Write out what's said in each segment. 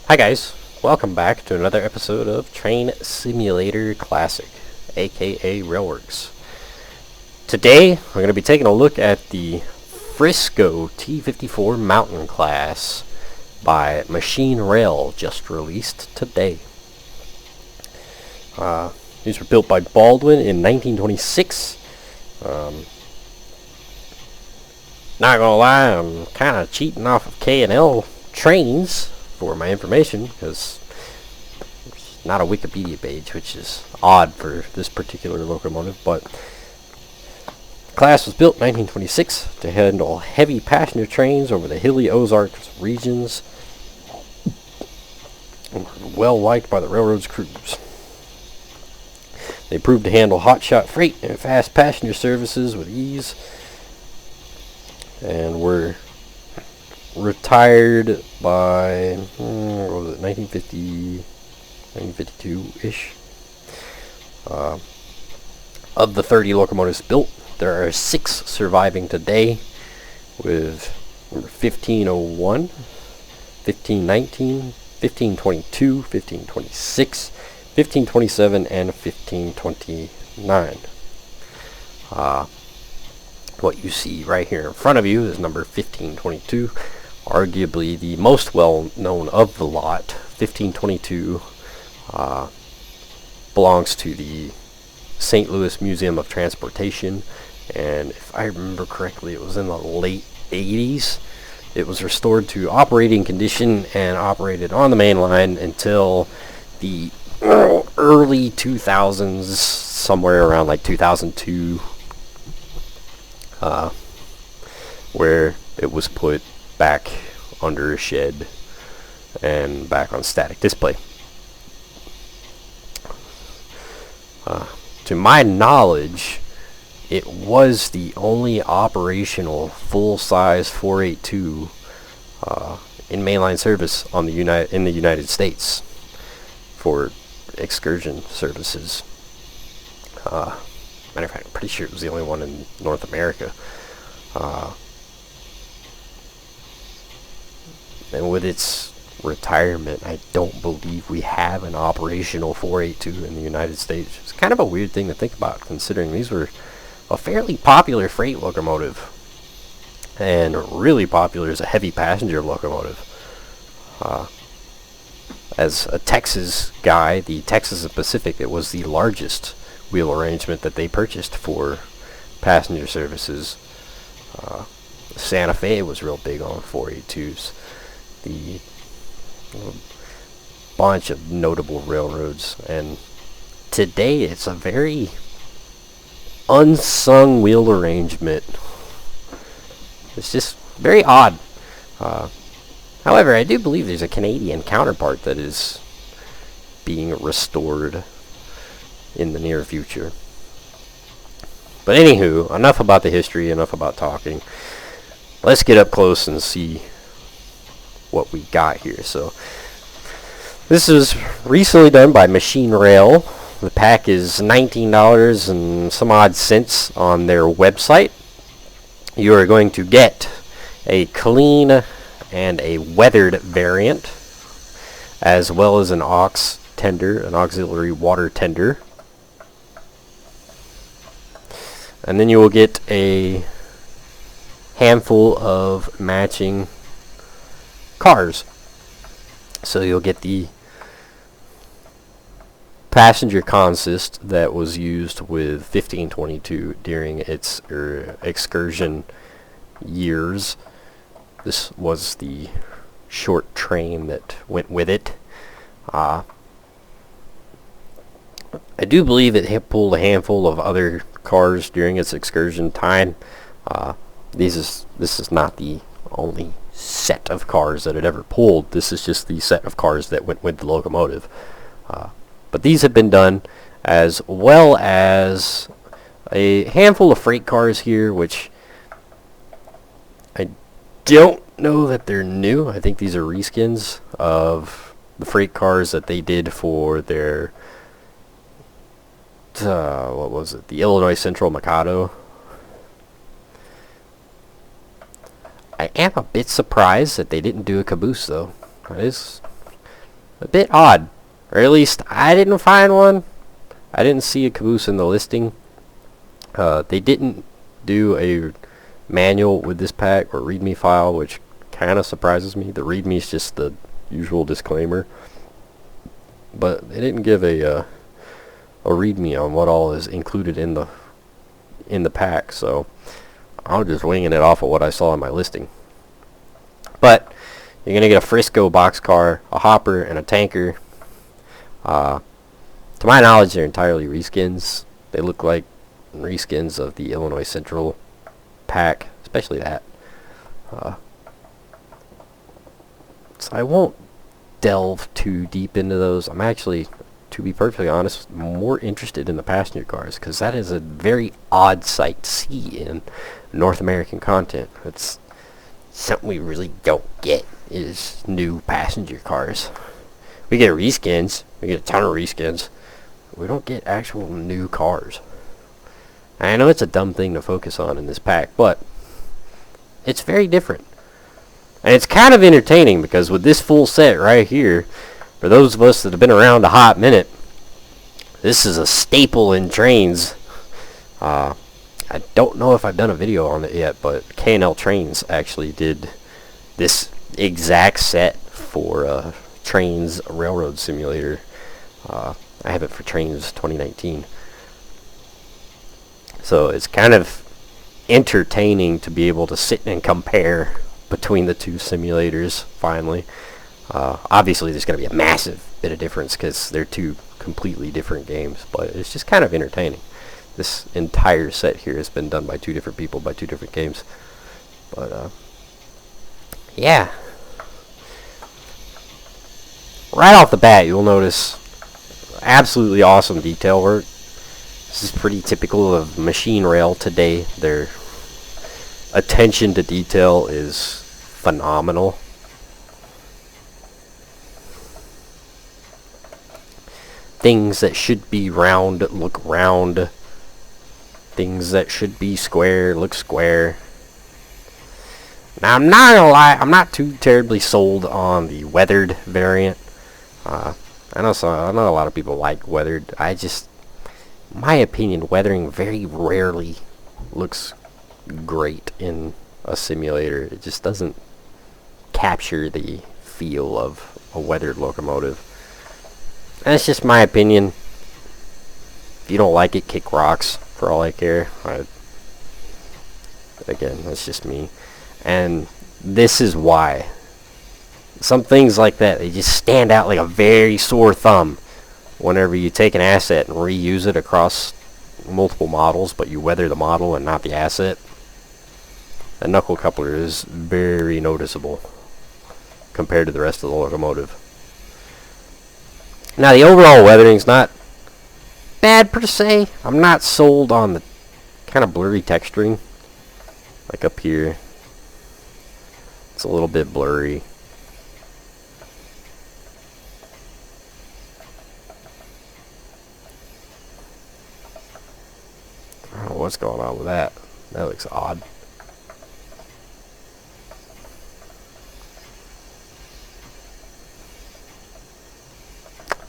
Hi guys, welcome back to another episode of Train Simulator Classic, aka Railworks. Today, we're going to be taking a look at the Frisco T-54 Mountain class by Machine Rail, just released today. These were built by Baldwin in 1926. Not gonna lie, I'm kind of cheating off of K&L trains for my information, because there's not a Wikipedia page, which is odd for this particular locomotive, but the class was built in 1926 to handle heavy passenger trains over the hilly Ozarks regions, and were well liked by the railroad's crews. They proved to handle hotshot freight and fast passenger services with ease, and were retired by, what was it, 1952-ish. Of the 30 locomotives built, there are 6 surviving today, with number 1501, 1519, 1522, 1526, 1527, and 1529. What you see right here in front of you is number 1522, arguably the most well-known of the lot. 1522 belongs to the St. Louis Museum of Transportation, and if I remember correctly, it was in the late 80s. It was restored to operating condition and operated on the main line until the early 2000s, somewhere around like 2002, where it was put back under a shed and back on static display. To my knowledge, it was the only operational full-size 482 in mainline service on in the United States for excursion services. Matter of fact, I'm pretty sure it was the only one in North America. And with its retirement, I don't believe we have an operational 482 in the United States. It's kind of a weird thing to think about, considering these were a fairly popular freight locomotive and really popular as a heavy passenger locomotive. As a Texas guy, the Texas and Pacific, it was the largest wheel arrangement that they purchased for passenger services. Santa Fe was real big on 482s. The bunch of notable railroads, and today it's a very unsung wheel arrangement. It's just very odd. However, I do believe there's a Canadian counterpart that is being restored in the near future. But anywho, enough about the history, enough about talking. Let's get up close and see what we got here. So this is recently done by Machine Rail. The pack is $19 and some odd cents on their website. You are going to get a clean and a weathered variant, as well as an aux tender, an auxiliary water tender. And then you will get a handful of matching cars. So you'll get the passenger consist that was used with 1522 during its excursion years. This was the short train that went with it. I do believe it pulled a handful of other cars during its excursion time. This is not the only set of cars that it ever pulled. This is just the set of cars that went with the locomotive. But these have been done, as well as a handful of freight cars here, which I don't know that they're new. I think these are reskins of the freight cars that they did for their what was it? The Illinois Central Mikado. I am a bit surprised that they didn't do a caboose, though. That is a bit odd. Or at least I didn't find one. I didn't see a caboose in the listing. They didn't do a manual with this pack or readme file, which kind of surprises me. The readme is just the usual disclaimer, but they didn't give a readme on what all is included in the pack. So I'm just winging it off of what I saw in my listing. But you're gonna get a Frisco boxcar, a hopper, and a tanker. To my knowledge, they're entirely reskins. They look like reskins of the Illinois Central pack, especially that. So I won't delve too deep into those. I'm actually, to be perfectly honest, more interested in the passenger cars, because that is a very odd sight to see in North American content. It's something we really don't get, is new passenger cars. We get reskins, we get a ton of reskins. We don't get actual new cars. I know it's a dumb thing to focus on in this pack, but it's very different. And it's kind of entertaining, because with this full set right here, for those of us that have been around a hot minute, this is a staple in trains. I don't know if I've done a video on it yet, but K&L Trains actually did this exact set for Trains Railroad Simulator. I have it for Trains 2019. So it's kind of entertaining to be able to sit and compare between the two simulators finally. Obviously there's going to be a massive bit of difference because they're two completely different games, but it's just kind of entertaining. This entire set here has been done by two different people by two different games. But yeah. Right off the bat, you'll notice absolutely awesome detail work. This is pretty typical of machine rail today. Their attention to detail is phenomenal. Things that should be round look round. Things that should be square look square. Now I'm not gonna lie, I'm not too terribly sold on the weathered variant. I know a lot of people like weathered. In my opinion, weathering very rarely looks great in a simulator. It just doesn't capture the feel of a weathered locomotive. That's just my opinion. If you don't like it, kick rocks, for all I care. Again, that's just me. And this is why. Some things like that, they just stand out like a very sore thumb whenever you take an asset and reuse it across multiple models, but you weather the model and not the asset. The knuckle coupler is very noticeable compared to the rest of the locomotive. Now, the overall weathering's not bad per se. I'm not sold on the kind of blurry texturing. Like up here, it's a little bit blurry. I don't know what's going on with that. That looks odd.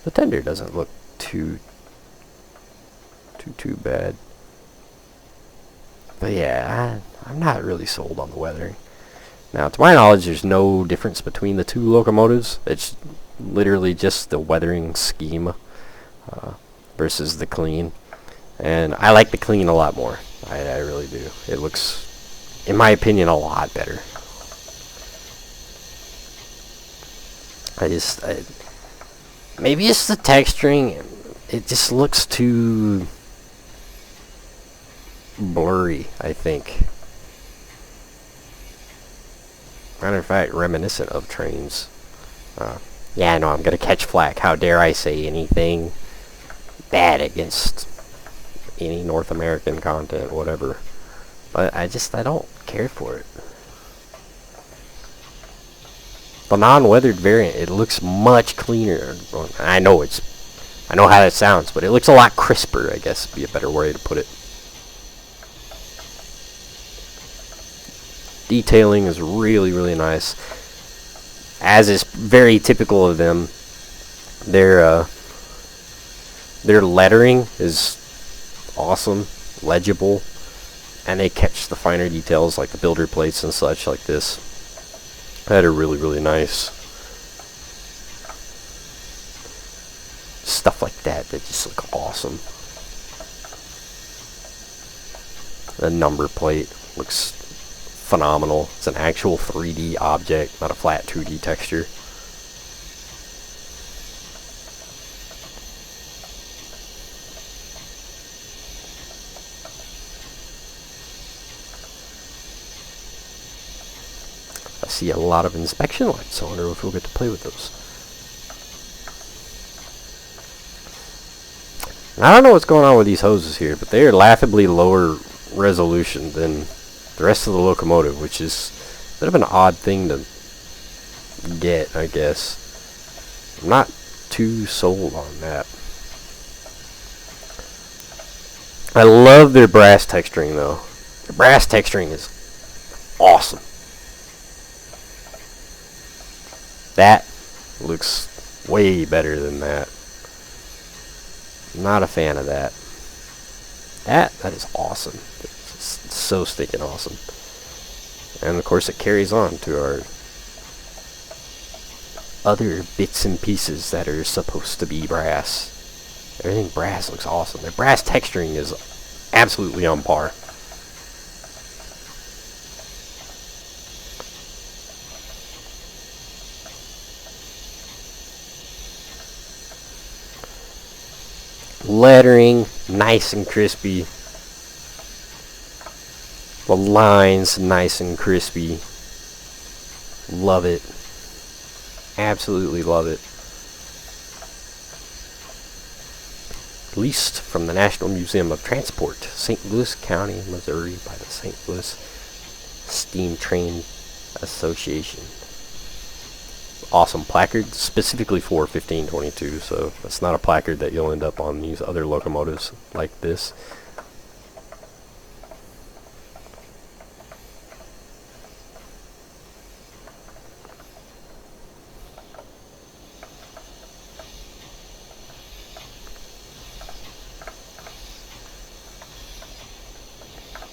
The tender doesn't look too bad. But yeah, I'm not really sold on the weathering. Now, to my knowledge, there's no difference between the two locomotives. It's literally just the weathering scheme versus the clean. And I like the clean a lot more. I really do. It looks, in my opinion, a lot better. Maybe it's the texturing. It just looks too blurry, I think. Matter of fact, reminiscent of trains. Yeah, I know I'm gonna catch flack. How dare I say anything bad against any North American content, whatever. But I don't care for it. The non-weathered variant, it looks much cleaner. I know how that sounds, but it looks a lot crisper, I guess would be a better way to put it. Detailing is really, really nice, as is very typical of them. Their their lettering is awesome, legible, and they catch the finer details like the builder plates and such like this. That are really, really nice. Stuff like that just look awesome. The number plate looks phenomenal. It's an actual 3D object, not a flat 2D texture. I see a lot of inspection lights. I wonder if we'll get to play with those. And I don't know what's going on with these hoses here, but they are laughably lower resolution than the rest of the locomotive, which is a bit of an odd thing to get, I guess. I'm not too sold on that. I love their brass texturing, though. The brass texturing is awesome. That looks way better than that. Not a fan of that. That is awesome. It's so stinking awesome. And of course it carries on to our other bits and pieces that are supposed to be brass. Everything brass looks awesome. The brass texturing is absolutely on par. Lettering, nice and crispy. The lines, nice and crispy. Love it. Absolutely love it. Leased from the National Museum of Transport, St. Louis County, Missouri, by the St. Louis Steam Train Association. Awesome placard, specifically for 1522, so that's not a placard that you'll end up on these other locomotives like this.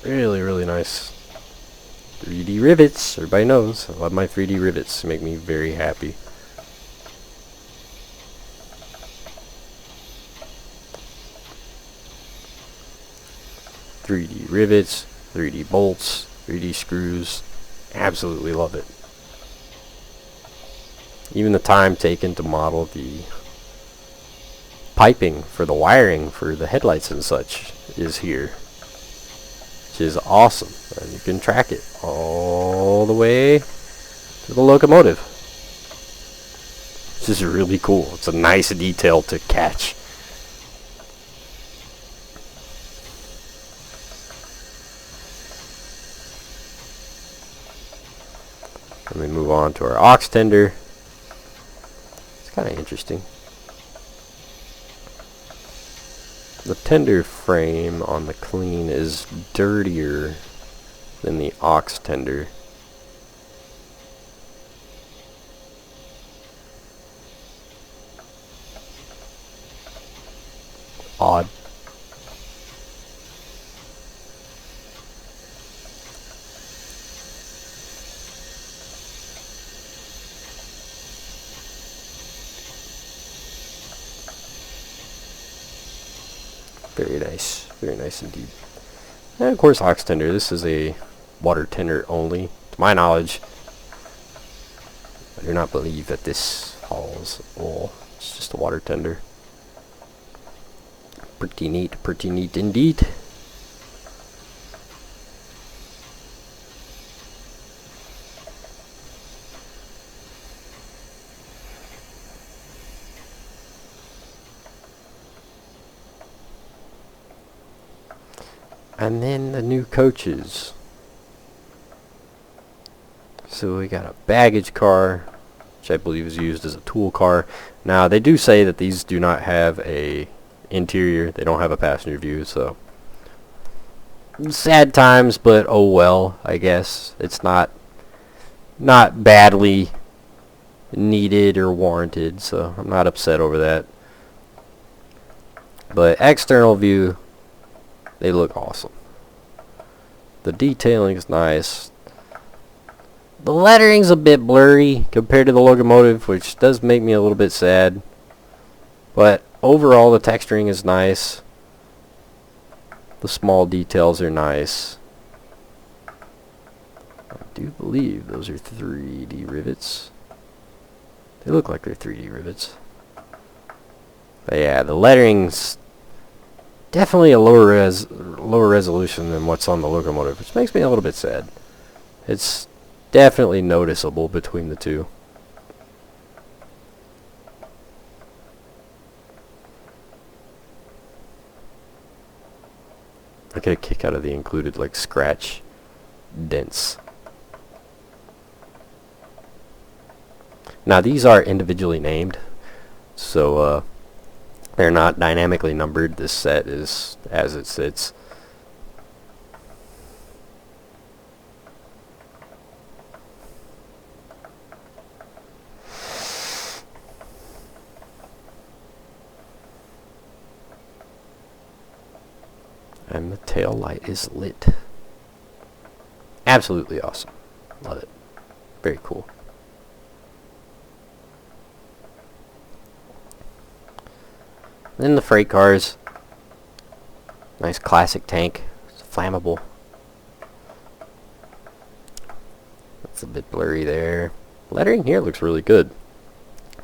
Really, really nice. 3D rivets, everybody knows. I love my 3D rivets, they make me very happy. .3D rivets, 3D bolts, 3D screws, absolutely love it. Even the time taken to model the piping for the wiring for the headlights and such is here, which is awesome. And you can track it all the way to the locomotive. This is really cool. It's a nice detail to catch. Let me move on to our aux tender. It's kind of interesting. The tender frame on the clean is dirtier than the aux tender. Odd. Very nice indeed. And of course, aux tender. This is a water tender only, to my knowledge. I do not believe that this hauls oil. It's just a water tender. Pretty neat indeed. And then the new coaches. So we got a baggage car, which I believe is used as a tool car. Now they do say that these do not have a interior. They don't have a passenger view, so sad times, but oh well, I guess. It's not badly needed or warranted, so I'm not upset over that. But external view, they look awesome. The detailing is nice. The lettering's a bit blurry compared to the locomotive, which does make me a little bit sad. But overall, the texturing is nice. The small details are nice. I do believe those are 3D rivets. They look like they're 3D rivets. But yeah, the lettering's definitely a lower resolution than what's on the locomotive, which makes me a little bit sad. It's definitely noticeable between the two. I get a kick out of the included like scratch dents. Now these are individually named, so they're not dynamically numbered. This set is as it sits. And the tail light is lit. Absolutely awesome. Love it. Very cool. Then the freight cars. Nice classic tank. It's flammable. That's a bit blurry there. Lettering here looks really good.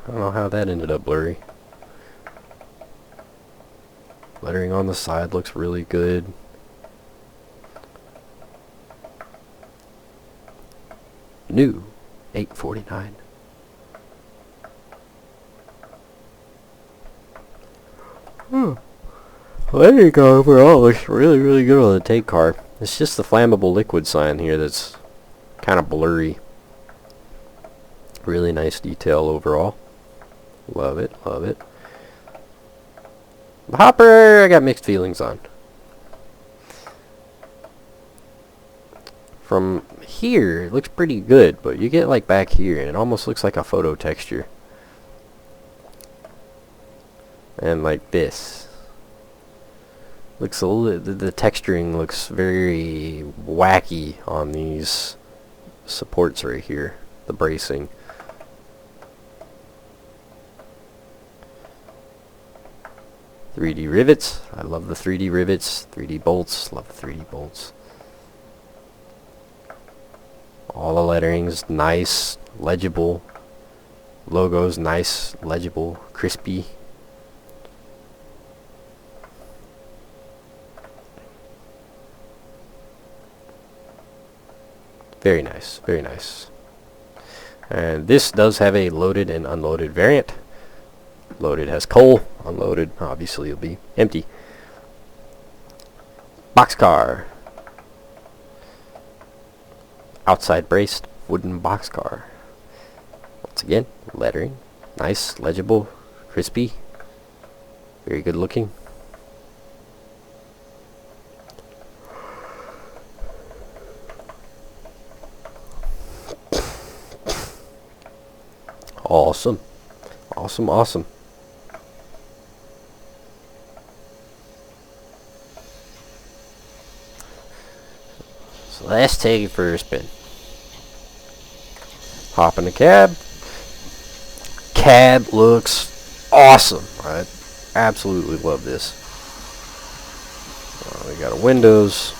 I don't know how that ended up blurry. Lettering on the side looks really good. New 849. Lettering overall looks really good on the tank car. It's just the flammable liquid sign here that's kind of blurry. Really nice detail overall. Love it, love it. The hopper, I got mixed feelings on. From here, it looks pretty good, but you get like back here, and it almost looks like a photo texture. And like this. Looks a little, the texturing looks very wacky on these supports right here. The bracing. .3D rivets. I love the 3D rivets. 3D bolts. Love the 3D bolts. All the lettering's nice, legible. Logos nice, legible, crispy. Very nice, very nice. And this does have a loaded and unloaded variant. Loaded has coal, unloaded obviously it'll be empty. Boxcar. Outside braced wooden boxcar. Once again, lettering. Nice, legible, crispy. Very good looking. Awesome. Awesome, awesome. So let's take it for a spin. Hop in the cab. Cab looks awesome. I absolutely love this. We got our windows.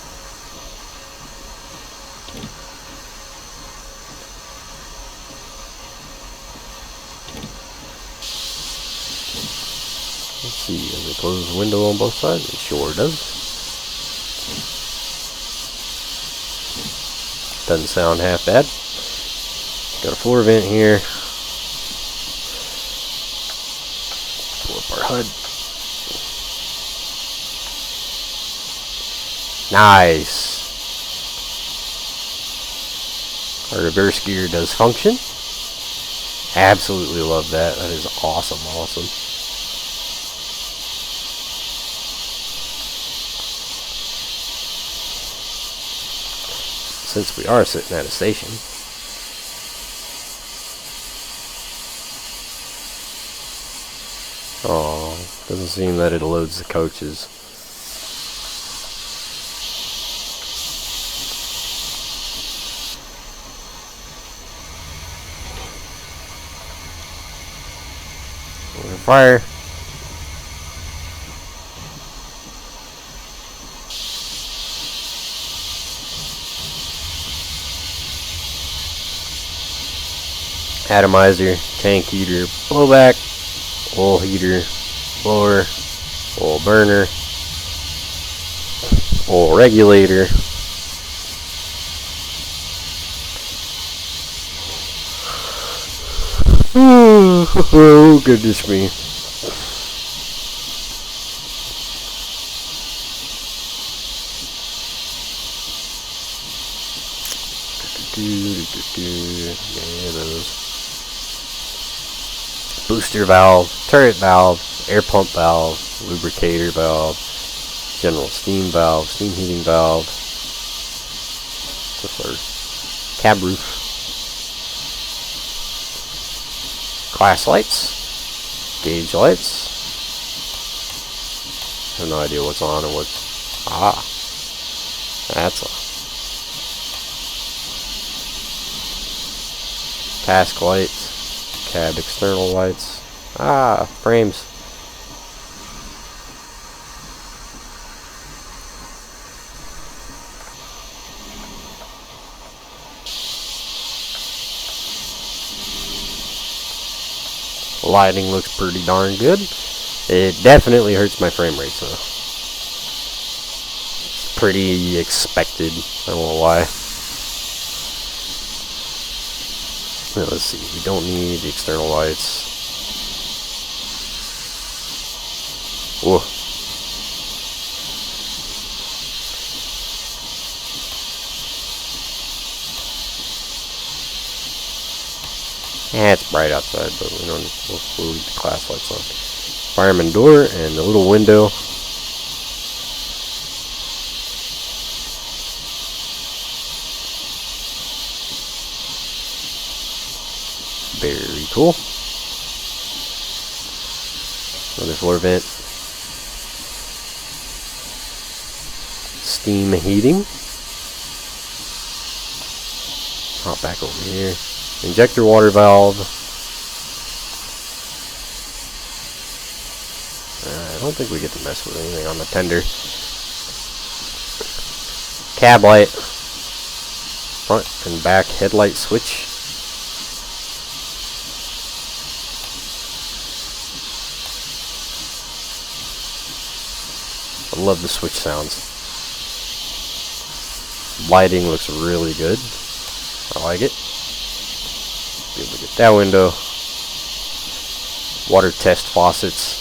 Let's see, does it close the window on both sides? It sure does. Doesn't sound half bad. Got a floor vent here. Pull up our HUD. Nice. Our reverse gear does function. Absolutely love that. That is awesome, awesome. Since we are sitting at a station, Oh, doesn't seem that it loads the coaches. Fire. Atomizer, tank heater, blowback, oil heater, blower, oil burner, oil regulator, oh goodness me. Yeah, those. Booster valve, turret valve, air pump valve, lubricator valve, general steam valve, steam heating valve, cab roof, class lights, gauge lights. I have no idea what's on and what's... Ah, that's a... task lights, cab external lights. Ah, frames. Lighting looks pretty darn good. It definitely hurts my frame rate, so it's pretty expected. I won't lie. Now, let's see. We don't need the external lights. Whoa. Yeah, it's bright outside, but we'll leave the class lights on. Fireman door and the little window. Very cool. Another floor vent. Steam heating. Hop back over here. Injector water valve. I don't think we get to mess with anything on the tender. Cab light. Front and back headlight switch. I love the switch sounds. Lighting looks really good. I like it. Be able to get that window. Water test faucets.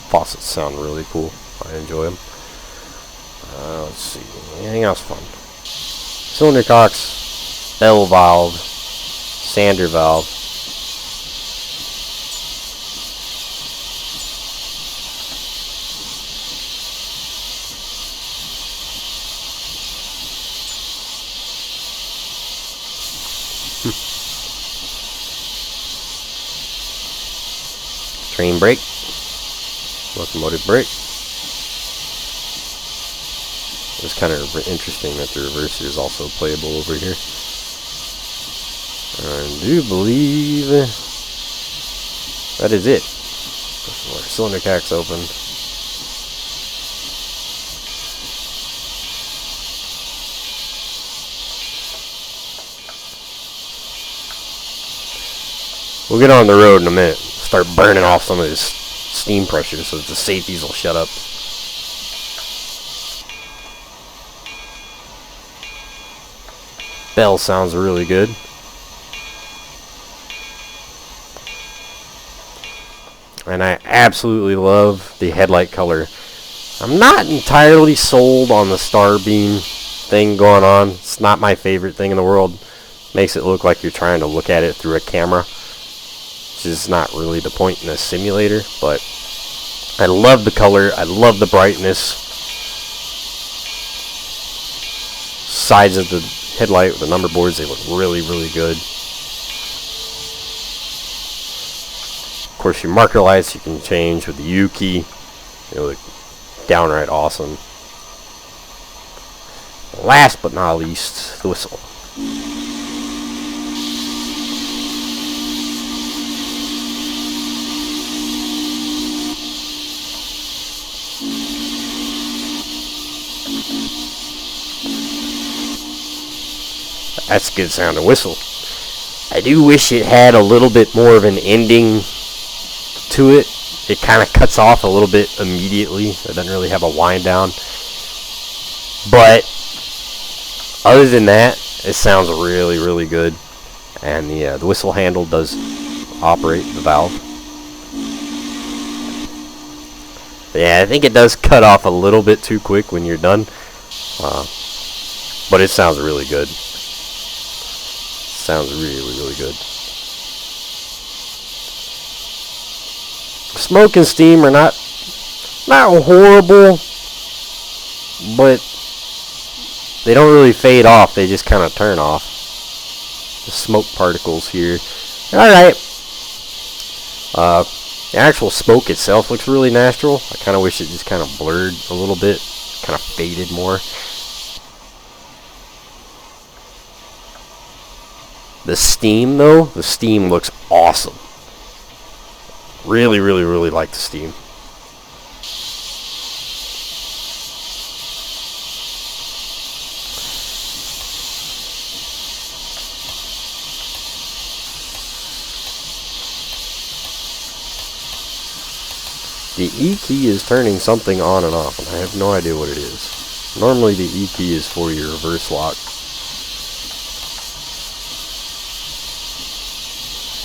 Faucets sound really cool. I enjoy them. Let's see. Anything else fun? Cylinder cocks. Bell valve. Sander valve. Train brake. Locomotive brake. It's kind of interesting that the reverser is also playable over here. I do believe that is it. Cylinder cocks open. We'll get on the road in a minute. Start burning off some of this steam pressure so that the safeties will shut up. Bell sounds really good. And I absolutely love the headlight color. I'm not entirely sold on the star beam thing going on. It's not my favorite thing in the world. Makes it look like you're trying to look at it through a camera, which is not really the point in a simulator, but I love the color. I love the brightness. Sides of the headlight with the number boards, they look really, really good. Of course, your marker lights you can change with the U key. They look downright awesome. Last but not least, the whistle. That's a good sounding whistle. I do wish it had a little bit more of an ending to it. It kind of cuts off a little bit immediately. It doesn't really have a wind down. But other than that, it sounds really, really good. And the whistle handle does operate the valve. Yeah, I think it does cut off a little bit too quick when you're done. But it sounds really good. Sounds really, really good. Smoke and steam are not horrible, but they don't really fade off. They just kind of turn off. The smoke particles here. Alright. The actual smoke itself looks really natural. I kind of wish it just kind of blurred a little bit. Kind of faded more. The steam, though, the steam looks awesome. Really, really, really like the steam. The E key is turning something on and off, and I have no idea what it is. Normally the E key is for your reverse lock.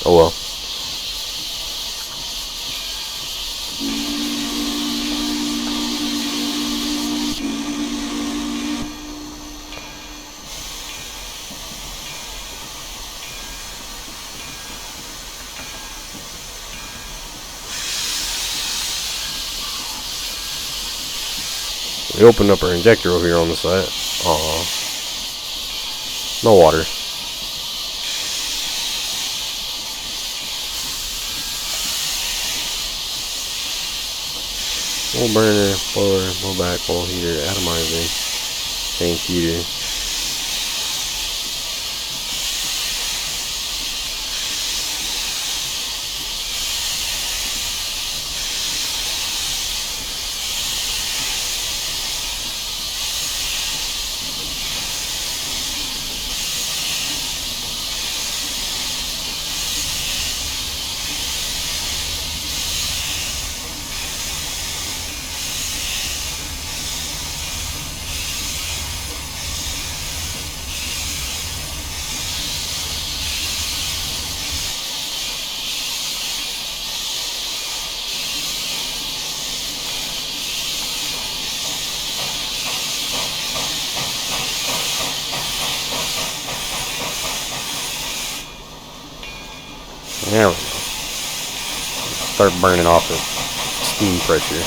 Oh well. We opened up our injector over here on the side. Aww. No water. Full burner, blower, low back, full heater, atomizer, tank heater. There we go. Start burning off the steam pressure.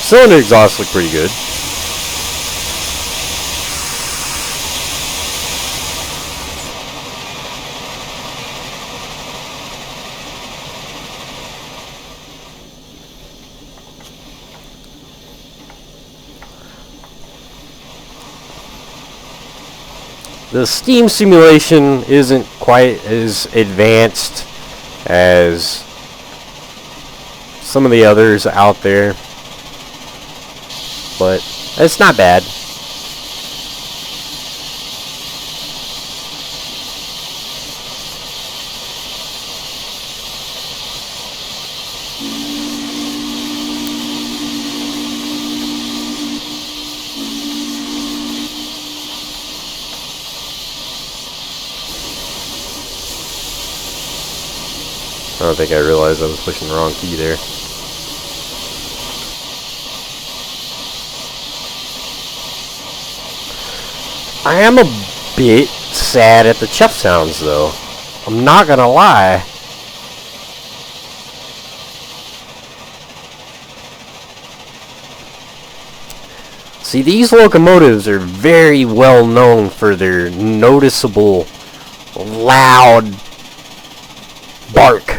Cylinder exhausts look pretty good. The steam simulation isn't quite as advanced as some of the others out there, but it's not bad. I don't think I realized I was pushing the wrong key there. I am a bit sad at the chuff sounds, though. I'm not gonna lie. See, these locomotives are very well known for their noticeable, loud bark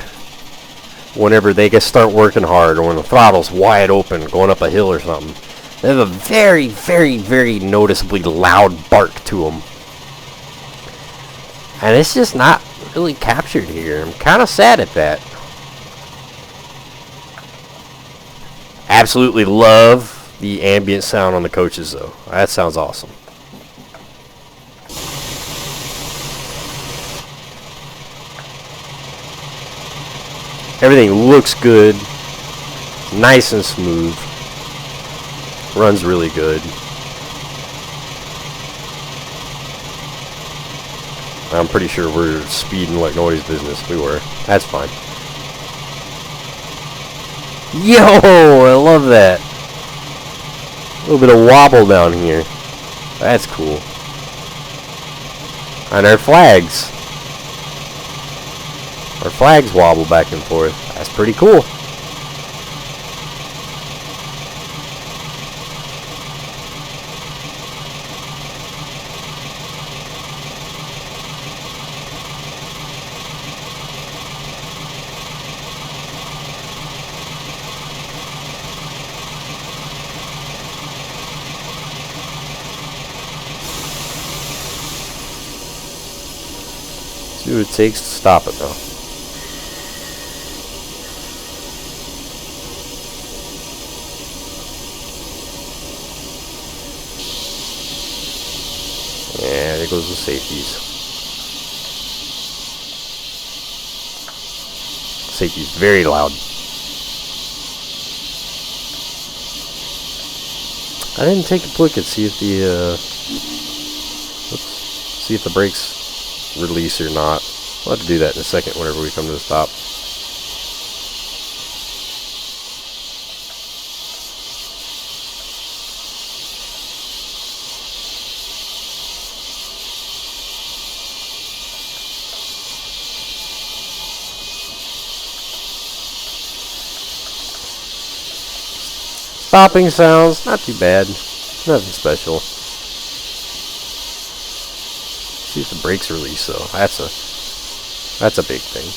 whenever they start working hard or when the throttle's wide open going up a hill or something. They have a very, very, very noticeably loud bark to them. And it's just not really captured here. I'm kind of sad at that. Absolutely love the ambient sound on the coaches, though. That sounds awesome. Everything looks good. Nice and smooth. Runs really good. I'm pretty sure we're speeding like nobody's business. We were. That's fine. Yo! I love that. A little bit of wobble down here. That's cool. And our flags. Our flags wobble back and forth. That's pretty cool. See what it takes to stop it, though. Yeah, there goes the safeties. Safety's very loud. I didn't take a look and see if the see if the brakes release or not. We'll have to do that in a second whenever we come to the stop. Stopping sounds, not too bad. Nothing special. See if the brakes release, though. That's a big thing.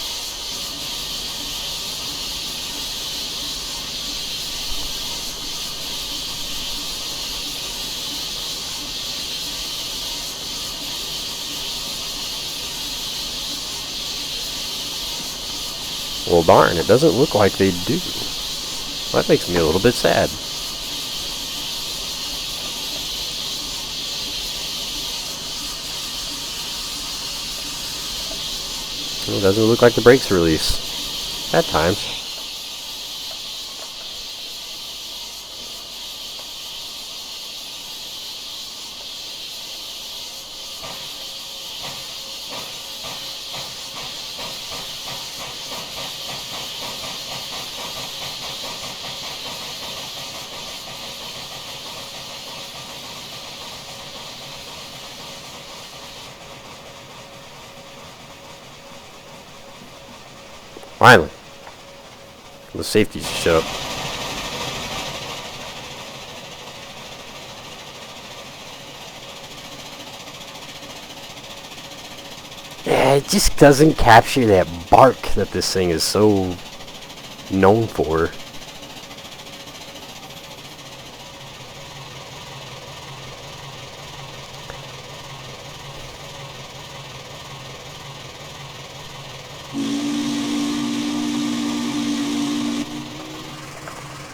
Well, darn, it doesn't look like they do. That makes me a little bit sad. It doesn't look like the brakes release. At times. Finally. The safety should show up. Yeah, it just doesn't capture that bark that this thing is so known for.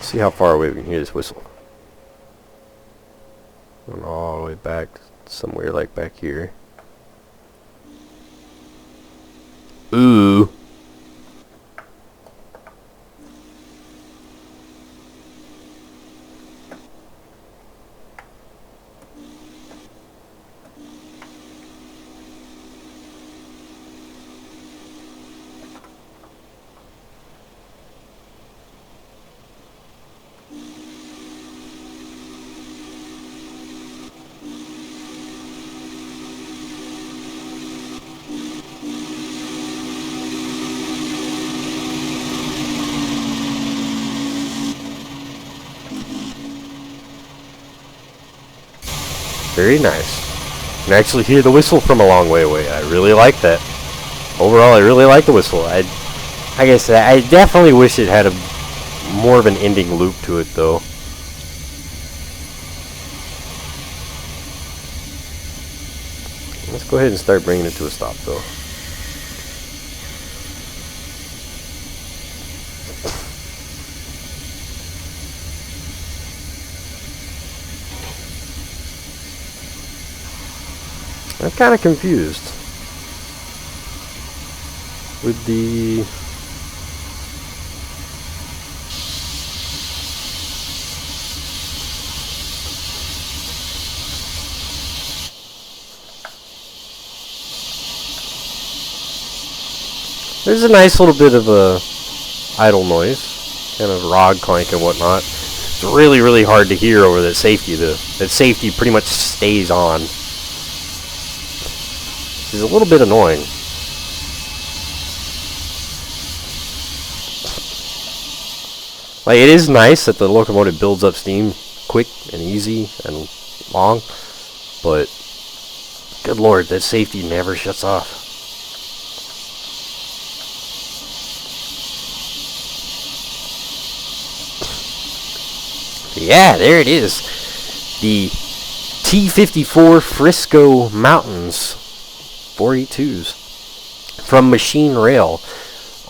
See how far away we can hear this whistle. Going all the way back, somewhere like back here. Ooh. Very nice. You can actually hear the whistle from a long way away. I really like that. Overall, I really like the whistle. Like I said, I definitely wish it had a more of an ending loop to it, though. Let's go ahead and start bringing it to a stop, though. I'm kind of confused with the there's a nice little bit of a idle noise, kind of rod clank and whatnot. It's really, really hard to hear over that safety. That safety pretty much stays on. It's a little bit annoying. Like, it is nice that the locomotive builds up steam quick and easy and long, but good lord, that safety never shuts off. Yeah, there it is. The T-54 Frisco Mountains 482s from Machine Rail.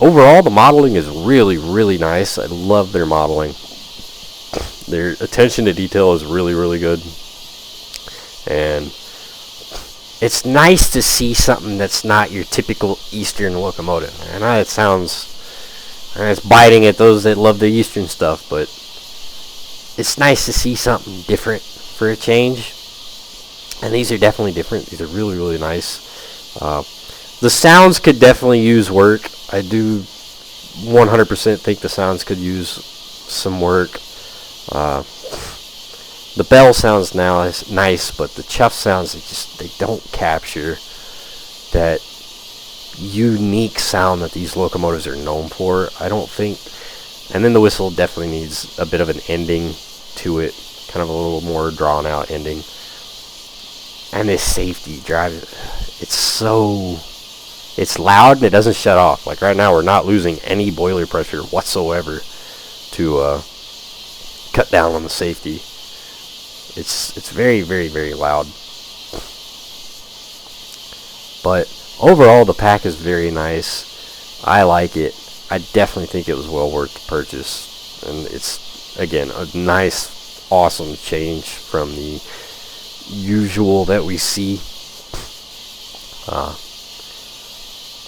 Overall, the modeling is really, really nice. I love their modeling. Their attention to detail is really, really good. And it's nice to see something that's not your typical Eastern locomotive. I know it sounds, it's biting at those that love the Eastern stuff, but it's nice to see something different for a change. And these are definitely different. These are really, really nice. The sounds could definitely use work. I do 100% think the sounds could use some work. The bell sounds now is nice, but the chuff sounds, they don't capture that unique sound that these locomotives are known for, I don't think. And then the whistle definitely needs a bit of an ending to it, kind of a little more drawn out ending. And this safety drive, it's loud and it doesn't shut off. Like right now, we're not losing any boiler pressure whatsoever to cut down on the safety. It's very, very, very loud. But overall, the pack is very nice. I like it. I definitely think it was well worth the purchase. And it's, again, a nice, awesome change from the usual that we see.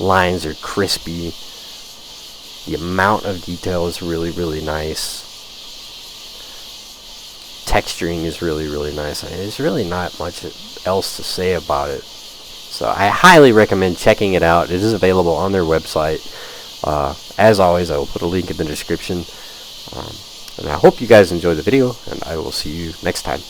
Lines are crispy. The amount of detail is really, really nice. Texturing is really, really nice. I mean, there's really not much else to say about it. So I highly recommend checking it out. It is available on their website. As always, I will put a link in the description. And I hope you guys enjoyed the video, and I will see you next time.